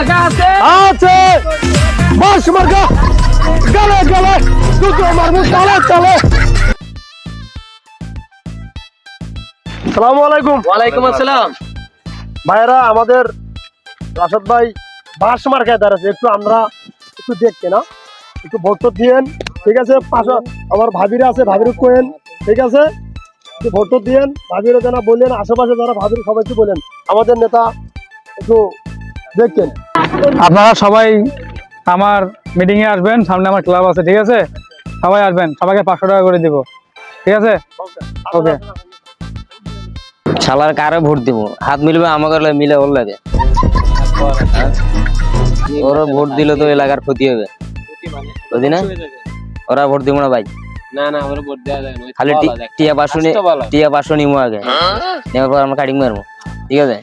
মার্কা আছে আছে বাস মার্কা গেলে গেলে দুটো মারবো চলে চলে আসসালামু আলাইকুম। ওয়ালাইকুম আসসালাম। ভাইরা আমাদের রাশেদ ভাই বাস মার্কায় দাঁড়াচ্ছে, একটু আমরা একটু দেখতে না, একটু ভোট দিয়েন, ঠিক আছে? পাশে আমার ভাবিরা আছে, ভাবির কোয়েন, ঠিক আছে? একটু ভোট দিয়েন, ভাবিরও জানা বললেন, আশেপাশে যারা ভাবির সবাইকে বলেন আমাদের নেতা একটু দেখতেন। আপনারা সবাই আমার মিটিং এ আসবেন, সামনে আমার ক্লাব আছে, ঠিক আছে? সবাই আসবেন, সবাইকে 500 টাকা করে দিব, ঠিক আছে? ওকে। শালার কারে ভোট দিব? হাত মিলবে আমাকে মিলে ওর লাগে। ওরা ভোট দিলে তো এলাকার ক্ষতি হবে, বুঝি না? ওরা ভোট দিব না ভাই, না না আমরা ভোট দেওয়া যায় না, খালি টিয়া পাশনি নিমো আগে, নেওয়ার পর আমরা কাটিং মারবো, ঠিক আছে?